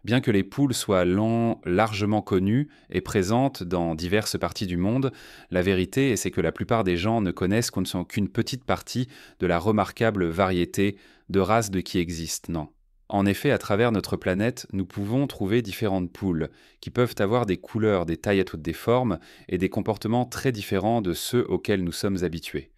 Bien que les poules soient largement connues et présentes dans diverses parties du monde, la vérité c'est que la plupart des gens ne connaissent qu'une petite partie de la remarquable variété de races qui existent, non. En effet, à travers notre planète, nous pouvons trouver différentes poules, qui peuvent avoir des couleurs, des tailles à toutes des formes et des comportements très différents de ceux auxquels nous sommes habitués.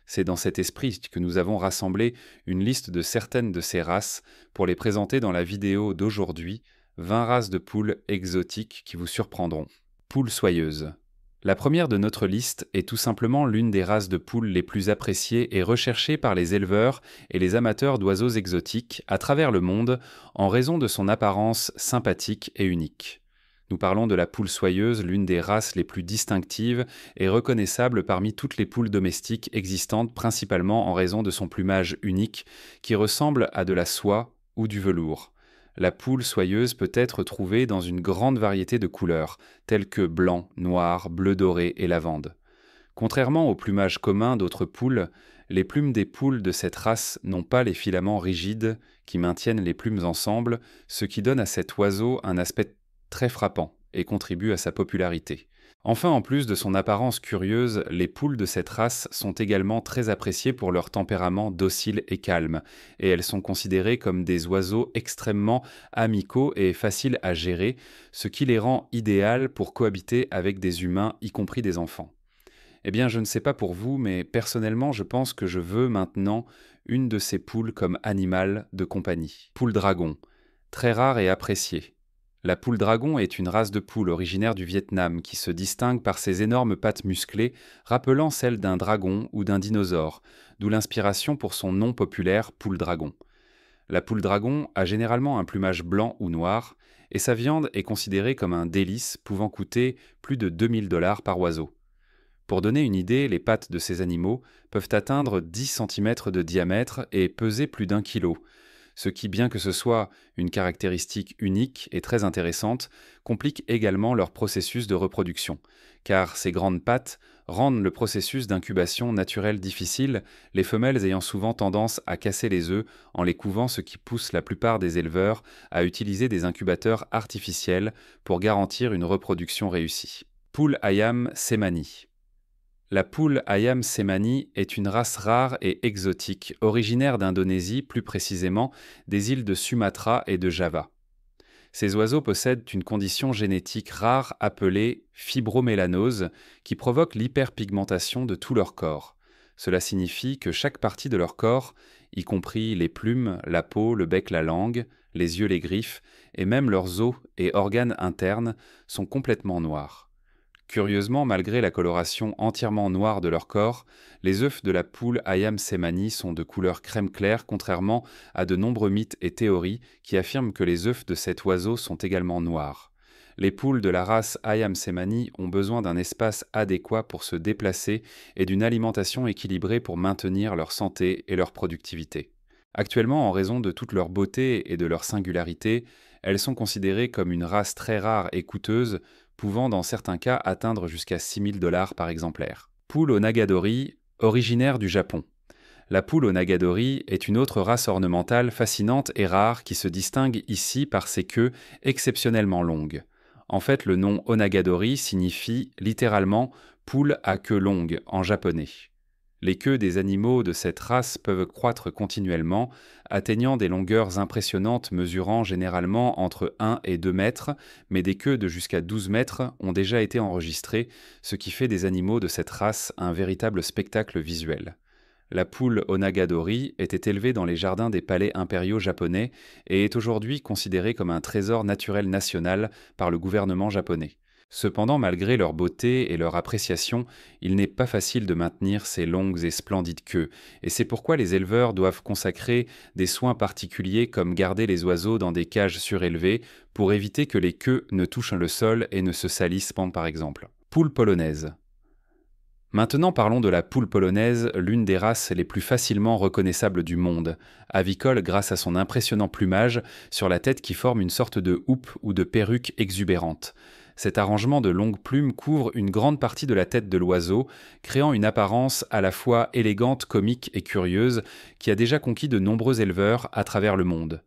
C'est dans cet esprit que nous avons rassemblé une liste de certaines de ces races pour les présenter dans la vidéo d'aujourd'hui, 20 races de poules exotiques qui vous surprendront. Poules soyeuses. La première de notre liste est tout simplement l'une des races de poules les plus appréciées et recherchées par les éleveurs et les amateurs d'oiseaux exotiques à travers le monde en raison de son apparence sympathique et unique. Nous parlons de la poule soyeuse, l'une des races les plus distinctives et reconnaissables parmi toutes les poules domestiques existantes, principalement en raison de son plumage unique qui ressemble à de la soie ou du velours. La poule soyeuse peut être trouvée dans une grande variété de couleurs, telles que blanc, noir, bleu doré et lavande. Contrairement au plumage commun d'autres poules, les plumes des poules de cette race n'ont pas les filaments rigides qui maintiennent les plumes ensemble, ce qui donne à cet oiseau un aspect très frappant et contribue à sa popularité. Enfin, en plus de son apparence curieuse, les poules de cette race sont également très appréciées pour leur tempérament docile et calme, et elles sont considérées comme des oiseaux extrêmement amicaux et faciles à gérer, ce qui les rend idéales pour cohabiter avec des humains, y compris des enfants. Eh bien, je ne sais pas pour vous, mais personnellement, je pense que je veux maintenant une de ces poules comme animal de compagnie. Poule dragon, très rare et appréciée. La poule dragon est une race de poule originaire du Vietnam qui se distingue par ses énormes pattes musclées rappelant celles d'un dragon ou d'un dinosaure, d'où l'inspiration pour son nom populaire poule dragon. La poule dragon a généralement un plumage blanc ou noir et sa viande est considérée comme un délice pouvant coûter plus de 2 000 $ par oiseau. Pour donner une idée, les pattes de ces animaux peuvent atteindre 10 cm de diamètre et peser plus d'1 kg, ce qui, bien que ce soit une caractéristique unique et très intéressante, complique également leur processus de reproduction, car ces grandes pattes rendent le processus d'incubation naturelle difficile, les femelles ayant souvent tendance à casser les œufs en les couvant, ce qui pousse la plupart des éleveurs à utiliser des incubateurs artificiels pour garantir une reproduction réussie. Poule Ayam Cemani. La poule Ayam Cemani est une race rare et exotique, originaire d'Indonésie, plus précisément des îles de Sumatra et de Java. Ces oiseaux possèdent une condition génétique rare appelée fibromélanose qui provoque l'hyperpigmentation de tout leur corps. Cela signifie que chaque partie de leur corps, y compris les plumes, la peau, le bec, la langue, les yeux, les griffes, et même leurs os et organes internes, sont complètement noirs. Curieusement, malgré la coloration entièrement noire de leur corps, les œufs de la poule Ayam Cemani sont de couleur crème claire, contrairement à de nombreux mythes et théories qui affirment que les œufs de cet oiseau sont également noirs. Les poules de la race Ayam Cemani ont besoin d'un espace adéquat pour se déplacer et d'une alimentation équilibrée pour maintenir leur santé et leur productivité. Actuellement, en raison de toute leur beauté et de leur singularité, elles sont considérées comme une race très rare et coûteuse, pouvant dans certains cas atteindre jusqu'à 6 000 $ par exemplaire. Poule au Nagadori, originaire du Japon. La poule au Nagadori est une autre race ornementale fascinante et rare qui se distingue ici par ses queues exceptionnellement longues. En fait, le nom Onagadori signifie littéralement « poule à queue longue » en japonais. Les queues des animaux de cette race peuvent croître continuellement, atteignant des longueurs impressionnantes mesurant généralement entre 1 et 2 mètres, mais des queues de jusqu'à 12 mètres ont déjà été enregistrées, ce qui fait des animaux de cette race un véritable spectacle visuel. La poule Onagadori était élevée dans les jardins des palais impériaux japonais et est aujourd'hui considérée comme un trésor naturel national par le gouvernement japonais. Cependant, malgré leur beauté et leur appréciation, il n'est pas facile de maintenir ces longues et splendides queues, et c'est pourquoi les éleveurs doivent consacrer des soins particuliers comme garder les oiseaux dans des cages surélevées pour éviter que les queues ne touchent le sol et ne se salissent par exemple. Poule polonaise. Maintenant parlons de la poule polonaise, l'une des races les plus facilement reconnaissables du monde, avicole grâce à son impressionnant plumage sur la tête qui forme une sorte de houppe ou de perruque exubérante. Cet arrangement de longues plumes couvre une grande partie de la tête de l'oiseau, créant une apparence à la fois élégante, comique et curieuse qui a déjà conquis de nombreux éleveurs à travers le monde.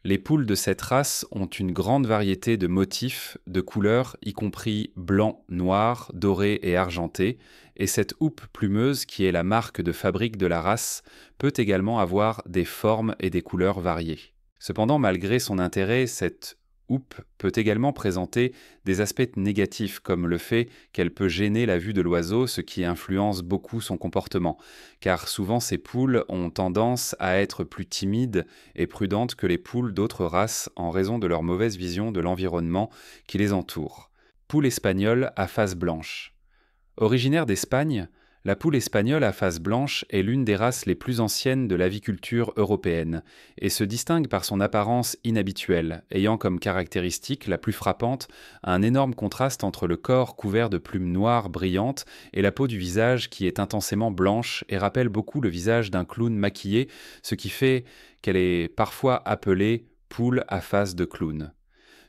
Les poules de cette race ont une grande variété de motifs, de couleurs, y compris blanc, noir, doré et argenté, et cette houppe plumeuse, qui est la marque de fabrique de la race, peut également avoir des formes et des couleurs variées. Cependant, malgré son intérêt, cette houppe peut également présenter des aspects négatifs, comme le fait qu'elle peut gêner la vue de l'oiseau, ce qui influence beaucoup son comportement, car souvent ces poules ont tendance à être plus timides et prudentes que les poules d'autres races en raison de leur mauvaise vision de l'environnement qui les entoure. Poule espagnole à face blanche. Originaire d'Espagne, la poule espagnole à face blanche est l'une des races les plus anciennes de l'aviculture européenne et se distingue par son apparence inhabituelle, ayant comme caractéristique la plus frappante un énorme contraste entre le corps couvert de plumes noires brillantes et la peau du visage qui est intensément blanche et rappelle beaucoup le visage d'un clown maquillé, ce qui fait qu'elle est parfois appelée poule à face de clown.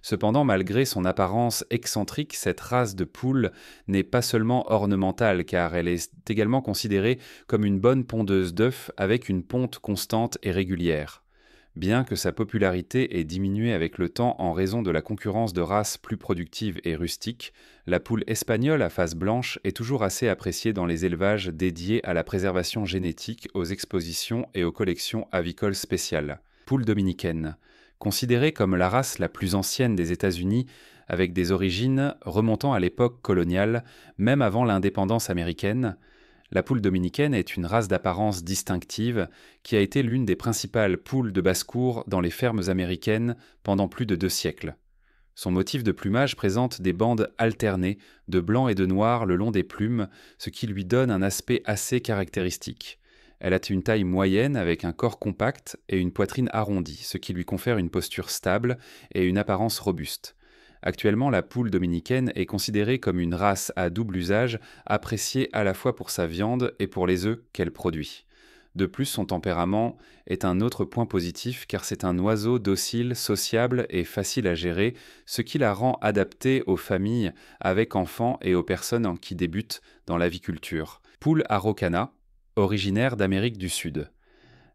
Cependant, malgré son apparence excentrique, cette race de poule n'est pas seulement ornementale, car elle est également considérée comme une bonne pondeuse d'œufs avec une ponte constante et régulière. Bien que sa popularité ait diminué avec le temps en raison de la concurrence de races plus productives et rustiques, la poule espagnole à face blanche est toujours assez appréciée dans les élevages dédiés à la préservation génétique, aux expositions et aux collections avicoles spéciales. Poule dominicaine. Considérée comme la race la plus ancienne des États-Unis, avec des origines remontant à l'époque coloniale, même avant l'indépendance américaine, la poule dominicaine est une race d'apparence distinctive qui a été l'une des principales poules de basse-cour dans les fermes américaines pendant plus de 2 siècles. Son motif de plumage présente des bandes alternées de blanc et de noir le long des plumes, ce qui lui donne un aspect assez caractéristique. Elle a une taille moyenne avec un corps compact et une poitrine arrondie, ce qui lui confère une posture stable et une apparence robuste. Actuellement, la poule dominicaine est considérée comme une race à double usage, appréciée à la fois pour sa viande et pour les œufs qu'elle produit. De plus, son tempérament est un autre point positif car c'est un oiseau docile, sociable et facile à gérer, ce qui la rend adaptée aux familles avec enfants et aux personnes qui débutent dans l'aviculture. Poule araucana, originaire d'Amérique du Sud.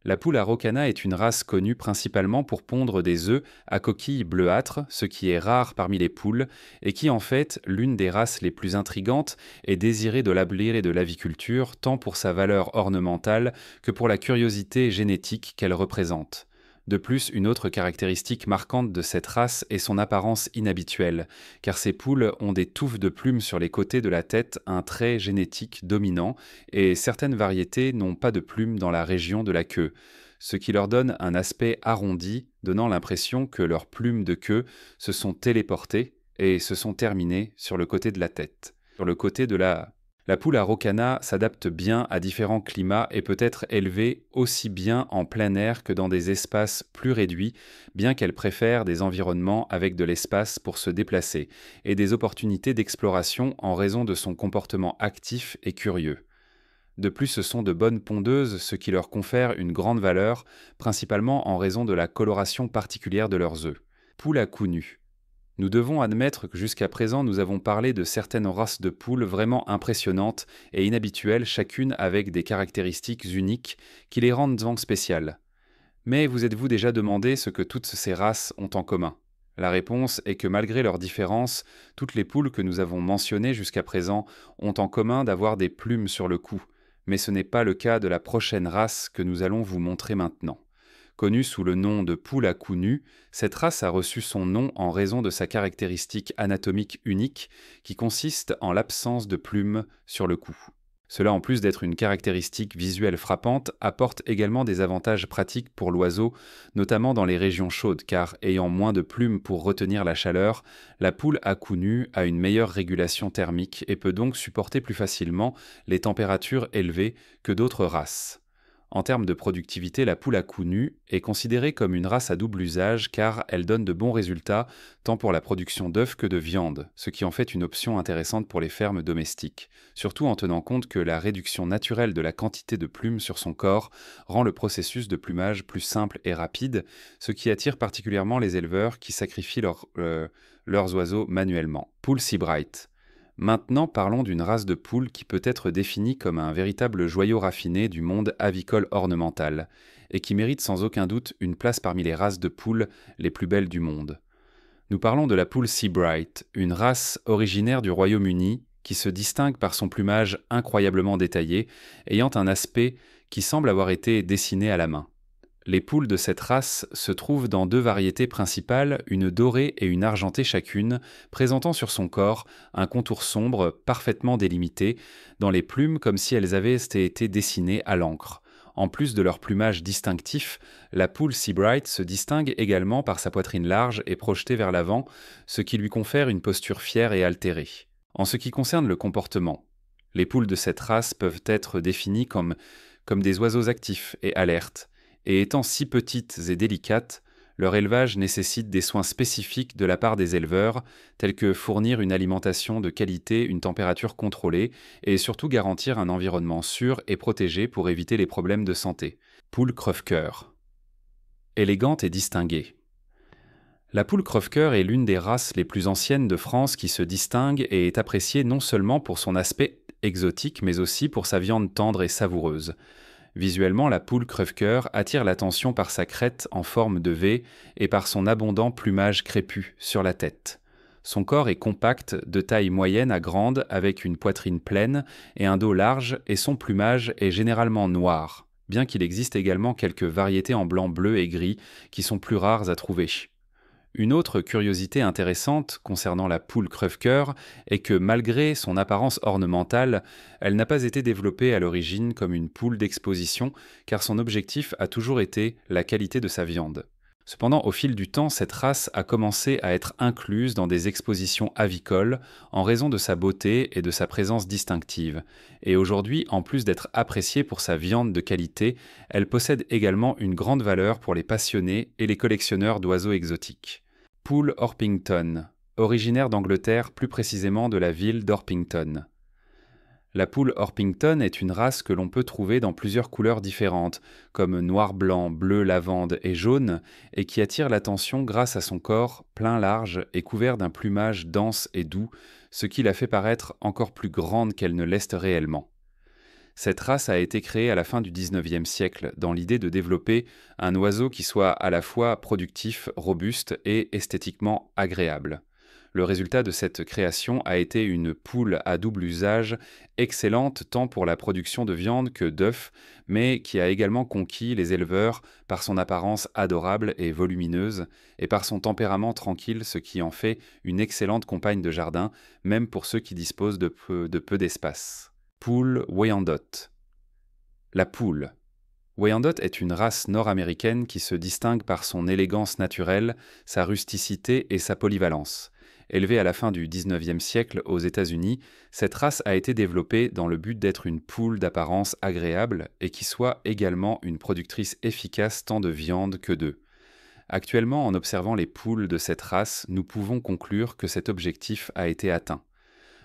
La poule araucana est une race connue principalement pour pondre des œufs à coquilles bleuâtres, ce qui est rare parmi les poules, et qui en fait l'une des races les plus intrigantes et désirées de l'ablir et de l'aviculture, tant pour sa valeur ornementale que pour la curiosité génétique qu'elle représente. De plus, une autre caractéristique marquante de cette race est son apparence inhabituelle, car ces poules ont des touffes de plumes sur les côtés de la tête, un trait génétique dominant, et certaines variétés n'ont pas de plumes dans la région de la queue, ce qui leur donne un aspect arrondi, donnant l'impression que leurs plumes de queue se sont téléportées et se sont terminées sur le côté de la tête. Sur le côté de la poule araucana s'adapte bien à différents climats et peut être élevée aussi bien en plein air que dans des espaces plus réduits, bien qu'elle préfère des environnements avec de l'espace pour se déplacer et des opportunités d'exploration en raison de son comportement actif et curieux. De plus, ce sont de bonnes pondeuses, ce qui leur confère une grande valeur, principalement en raison de la coloration particulière de leurs œufs. Poule à cou nu. Nous devons admettre que jusqu'à présent nous avons parlé de certaines races de poules vraiment impressionnantes et inhabituelles, chacune avec des caractéristiques uniques qui les rendent donc spéciales. Mais vous êtes-vous déjà demandé ce que toutes ces races ont en commun ? La réponse est que malgré leurs différences, toutes les poules que nous avons mentionnées jusqu'à présent ont en commun d'avoir des plumes sur le cou, mais ce n'est pas le cas de la prochaine race que nous allons vous montrer maintenant. Connue sous le nom de poule à cou nu, cette race a reçu son nom en raison de sa caractéristique anatomique unique qui consiste en l'absence de plumes sur le cou. Cela, en plus d'être une caractéristique visuelle frappante, apporte également des avantages pratiques pour l'oiseau, notamment dans les régions chaudes, car ayant moins de plumes pour retenir la chaleur, la poule à cou nu a une meilleure régulation thermique et peut donc supporter plus facilement les températures élevées que d'autres races. En termes de productivité, la poule à cou nu est considérée comme une race à double usage car elle donne de bons résultats tant pour la production d'œufs que de viande, ce qui en fait une option intéressante pour les fermes domestiques, surtout en tenant compte que la réduction naturelle de la quantité de plumes sur son corps rend le processus de plumage plus simple et rapide, ce qui attire particulièrement les éleveurs qui sacrifient leurs oiseaux manuellement. Poule Seabright. Maintenant, parlons d'une race de poule qui peut être définie comme un véritable joyau raffiné du monde avicole ornemental. et qui mérite sans aucun doute une place parmi les races de poules les plus belles du monde. Nous parlons de la poule Seabright, une race originaire du Royaume-Uni qui se distingue par son plumage incroyablement détaillé, ayant un aspect qui semble avoir été dessiné à la main. Les poules de cette race se trouvent dans deux variétés principales, une dorée et une argentée chacune, présentant sur son corps un contour sombre parfaitement délimité, dans les plumes comme si elles avaient été dessinées à l'encre. En plus de leur plumage distinctif, la poule Seabright se distingue également par sa poitrine large et projetée vers l'avant, ce qui lui confère une posture fière et altérée. En ce qui concerne le comportement, les poules de cette race peuvent être définies comme des oiseaux actifs et alertes, et étant si petites et délicates, leur élevage nécessite des soins spécifiques de la part des éleveurs, tels que fournir une alimentation de qualité, une température contrôlée, et surtout garantir un environnement sûr et protégé pour éviter les problèmes de santé. Poule crève-cœur. Élégante et distinguée. La poule crève-cœur est l'une des races les plus anciennes de France qui se distingue et est appréciée non seulement pour son aspect exotique, mais aussi pour sa viande tendre et savoureuse. Visuellement, la poule crève-cœur attire l'attention par sa crête en forme de V et par son abondant plumage crépu sur la tête. Son corps est compact, de taille moyenne à grande, avec une poitrine pleine et un dos large, et son plumage est généralement noir, bien qu'il existe également quelques variétés en blanc, bleu et gris qui sont plus rares à trouver. Une autre curiosité intéressante concernant la poule crève-cœur est que malgré son apparence ornementale, elle n'a pas été développée à l'origine comme une poule d'exposition, car son objectif a toujours été la qualité de sa viande. Cependant, au fil du temps, cette race a commencé à être incluse dans des expositions avicoles en raison de sa beauté et de sa présence distinctive. Et aujourd'hui, en plus d'être appréciée pour sa viande de qualité, elle possède également une grande valeur pour les passionnés et les collectionneurs d'oiseaux exotiques. Poule Orpington, originaire d'Angleterre, plus précisément de la ville d'Orpington. La poule Orpington est une race que l'on peut trouver dans plusieurs couleurs différentes, comme noir-blanc, bleu, lavande et jaune, et qui attire l'attention grâce à son corps plein large et couvert d'un plumage dense et doux, ce qui la fait paraître encore plus grande qu'elle ne l'est réellement. Cette race a été créée à la fin du XIXe siècle dans l'idée de développer un oiseau qui soit à la fois productif, robuste et esthétiquement agréable. Le résultat de cette création a été une poule à double usage, excellente tant pour la production de viande que d'œufs, mais qui a également conquis les éleveurs par son apparence adorable et volumineuse, et par son tempérament tranquille, ce qui en fait une excellente compagne de jardin, même pour ceux qui disposent de peu d'espace. Poule Wyandotte. La poule. Wyandotte est une race nord-américaine qui se distingue par son élégance naturelle, sa rusticité et sa polyvalence. Élevée à la fin du XIXe siècle aux États-Unis, cette race a été développée dans le but d'être une poule d'apparence agréable et qui soit également une productrice efficace tant de viande que d'œufs. Actuellement, en observant les poules de cette race, nous pouvons conclure que cet objectif a été atteint.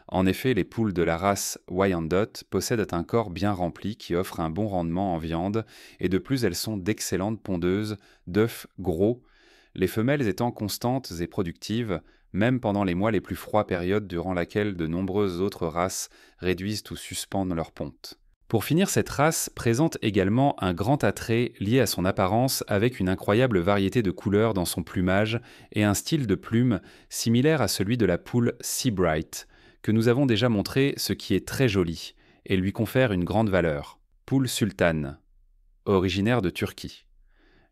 En effet, les poules de la race Wyandotte possèdent un corps bien rempli qui offre un bon rendement en viande, et de plus elles sont d'excellentes pondeuses, d'œufs gros, les femelles étant constantes et productives, même pendant les mois les plus froids, période durant laquelle de nombreuses autres races réduisent ou suspendent leur ponte. Pour finir, cette race présente également un grand attrait lié à son apparence avec une incroyable variété de couleurs dans son plumage et un style de plume similaire à celui de la poule Seabright, que nous avons déjà montré, ce qui est très joli et lui confère une grande valeur. Poule sultane, originaire de Turquie.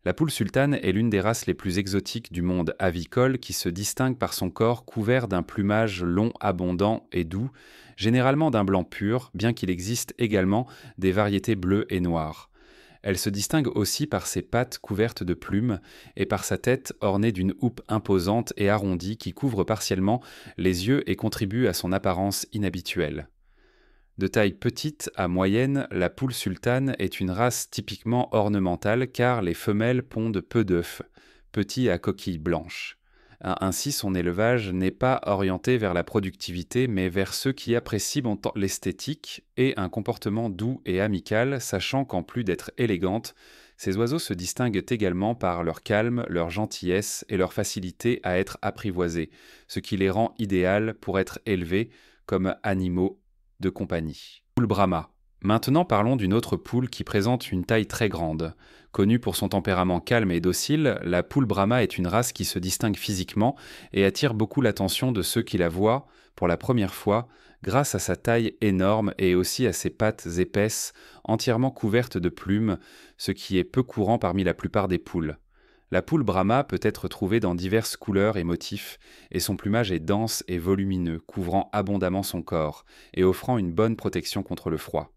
La poule sultane est l'une des races les plus exotiques du monde avicole qui se distingue par son corps couvert d'un plumage long, abondant et doux, généralement d'un blanc pur, bien qu'il existe également des variétés bleues et noires. Elle se distingue aussi par ses pattes couvertes de plumes et par sa tête ornée d'une houppe imposante et arrondie qui couvre partiellement les yeux et contribue à son apparence inhabituelle. De taille petite à moyenne, la poule sultane est une race typiquement ornementale car les femelles pondent peu d'œufs, petits à coquille blanche. Ainsi, son élevage n'est pas orienté vers la productivité, mais vers ceux qui apprécient l'esthétique et un comportement doux et amical, sachant qu'en plus d'être élégantes, ces oiseaux se distinguent également par leur calme, leur gentillesse et leur facilité à être apprivoisés, ce qui les rend idéales pour être élevés comme animaux de compagnie. Poule Brahma, Maintenant parlons d'une autre poule qui présente une taille très grande. Connue pour son tempérament calme et docile, la poule Brahma est une race qui se distingue physiquement et attire beaucoup l'attention de ceux qui la voient, pour la première fois, grâce à sa taille énorme et aussi à ses pattes épaisses, entièrement couvertes de plumes, ce qui est peu courant parmi la plupart des poules. La poule Brahma peut être trouvée dans diverses couleurs et motifs, et son plumage est dense et volumineux, couvrant abondamment son corps, et offrant une bonne protection contre le froid.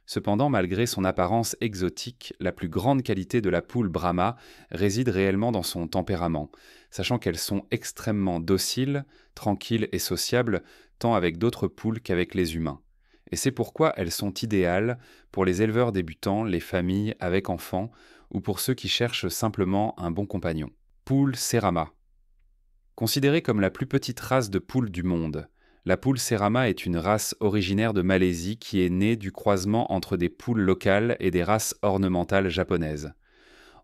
Cependant, malgré son apparence exotique, la plus grande qualité de la poule Brahma réside réellement dans son tempérament, sachant qu'elles sont extrêmement dociles, tranquilles et sociables, tant avec d'autres poules qu'avec les humains. Et c'est pourquoi elles sont idéales pour les éleveurs débutants, les familles avec enfants, ou pour ceux qui cherchent simplement un bon compagnon. Poule Serama. Considérée comme la plus petite race de poules du monde, la poule Serama est une race originaire de Malaisie qui est née du croisement entre des poules locales et des races ornementales japonaises.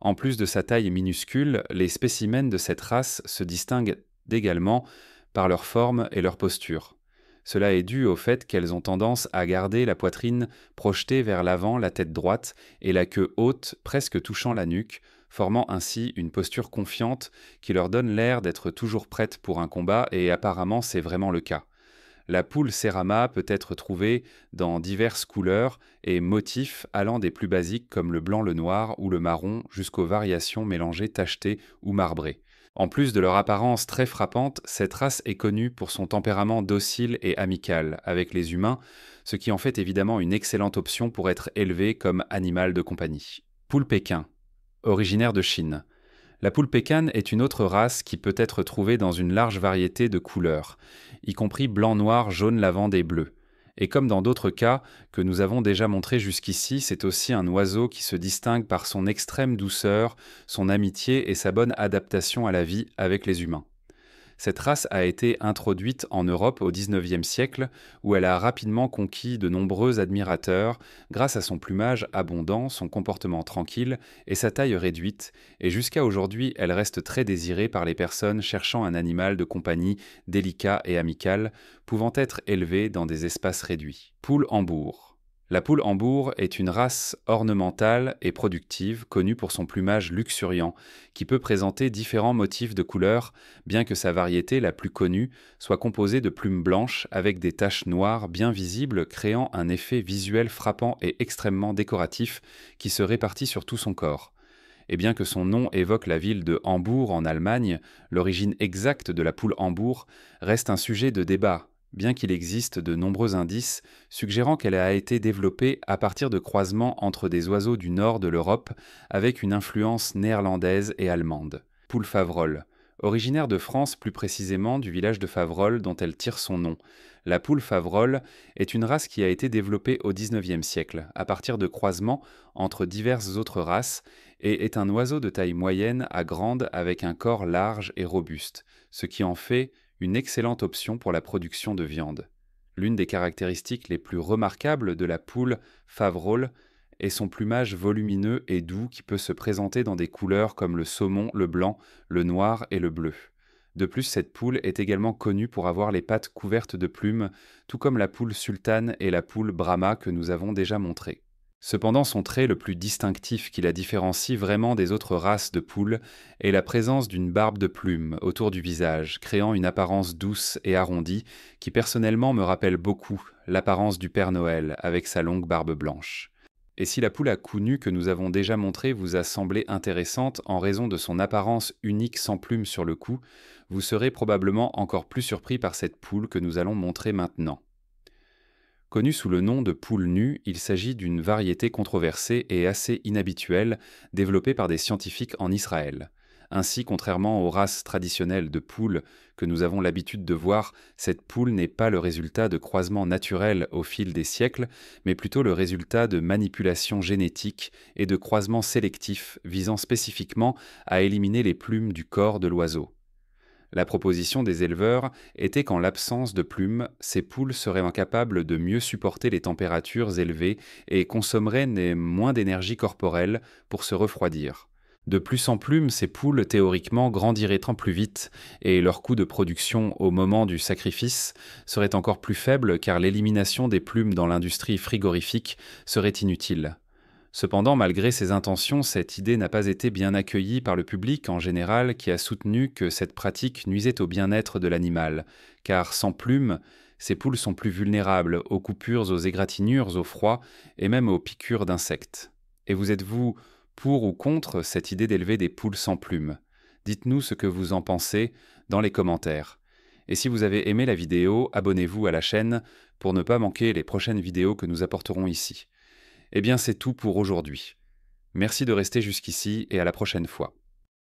En plus de sa taille minuscule, les spécimens de cette race se distinguent également par leur forme et leur posture. Cela est dû au fait qu'elles ont tendance à garder la poitrine projetée vers l'avant, la tête droite, et la queue haute, presque touchant la nuque, formant ainsi une posture confiante qui leur donne l'air d'être toujours prêtes pour un combat, et apparemment c'est vraiment le cas. La poule Serama peut être trouvée dans diverses couleurs et motifs allant des plus basiques comme le blanc, le noir ou le marron jusqu'aux variations mélangées tachetées ou marbrées. En plus de leur apparence très frappante, cette race est connue pour son tempérament docile et amical avec les humains, ce qui en fait évidemment une excellente option pour être élevée comme animal de compagnie. Poule Pékin, originaire de Chine. La poule Pékin est une autre race qui peut être trouvée dans une large variété de couleurs, y compris blanc, noir, jaune, lavande et bleu. Et comme dans d'autres cas que nous avons déjà montrés jusqu'ici, c'est aussi un oiseau qui se distingue par son extrême douceur, son amitié et sa bonne adaptation à la vie avec les humains. Cette race a été introduite en Europe au XIXe siècle, où elle a rapidement conquis de nombreux admirateurs grâce à son plumage abondant, son comportement tranquille et sa taille réduite, et jusqu'à aujourd'hui elle reste très désirée par les personnes cherchant un animal de compagnie délicat et amical, pouvant être élevé dans des espaces réduits. Poule Hambourg. La poule Hambourg est une race ornementale et productive connue pour son plumage luxuriant, qui peut présenter différents motifs de couleurs, bien que sa variété la plus connue soit composée de plumes blanches avec des taches noires bien visibles, créant un effet visuel frappant et extrêmement décoratif qui se répartit sur tout son corps. Et bien que son nom évoque la ville de Hambourg en Allemagne, l'origine exacte de la poule Hambourg reste un sujet de débat, bien qu'il existe de nombreux indices suggérant qu'elle a été développée à partir de croisements entre des oiseaux du nord de l'Europe avec une influence néerlandaise et allemande. Poule Favrol. Originaire de France, plus précisément du village de Favrol dont elle tire son nom, la poule Favrol est une race qui a été développée au XIXe siècle à partir de croisements entre diverses autres races et est un oiseau de taille moyenne à grande avec un corps large et robuste, ce qui en fait une excellente option pour la production de viande. L'une des caractéristiques les plus remarquables de la poule Favrol est son plumage volumineux et doux qui peut se présenter dans des couleurs comme le saumon, le blanc, le noir et le bleu. De plus, cette poule est également connue pour avoir les pattes couvertes de plumes, tout comme la poule sultane et la poule Brahma que nous avons déjà montrées. Cependant, son trait le plus distinctif qui la différencie vraiment des autres races de poules est la présence d'une barbe de plumes autour du visage, créant une apparence douce et arrondie qui personnellement me rappelle beaucoup l'apparence du Père Noël avec sa longue barbe blanche. Et si la poule à cou nu que nous avons déjà montrée vous a semblé intéressante en raison de son apparence unique sans plumes sur le cou, vous serez probablement encore plus surpris par cette poule que nous allons montrer maintenant. Connue sous le nom de poule nue, il s'agit d'une variété controversée et assez inhabituelle, développée par des scientifiques en Israël. Ainsi, contrairement aux races traditionnelles de poules que nous avons l'habitude de voir, cette poule n'est pas le résultat de croisements naturels au fil des siècles, mais plutôt le résultat de manipulations génétiques et de croisements sélectifs visant spécifiquement à éliminer les plumes du corps de l'oiseau. La proposition des éleveurs était qu'en l'absence de plumes, ces poules seraient incapables de mieux supporter les températures élevées et consommeraient moins d'énergie corporelle pour se refroidir. De plus en plumes, ces poules théoriquement grandiraient plus vite et leur coût de production au moment du sacrifice serait encore plus faible car l'élimination des plumes dans l'industrie frigorifique serait inutile. Cependant, malgré ces intentions, cette idée n'a pas été bien accueillie par le public en général qui a soutenu que cette pratique nuisait au bien-être de l'animal, car sans plumes, ces poules sont plus vulnérables aux coupures, aux égratignures, au froid et même aux piqûres d'insectes. Et vous êtes-vous pour ou contre cette idée d'élever des poules sans plumes? Dites-nous ce que vous en pensez dans les commentaires. Et si vous avez aimé la vidéo, abonnez-vous à la chaîne pour ne pas manquer les prochaines vidéos que nous apporterons ici. Eh bien, c'est tout pour aujourd'hui. Merci de rester jusqu'ici et à la prochaine fois.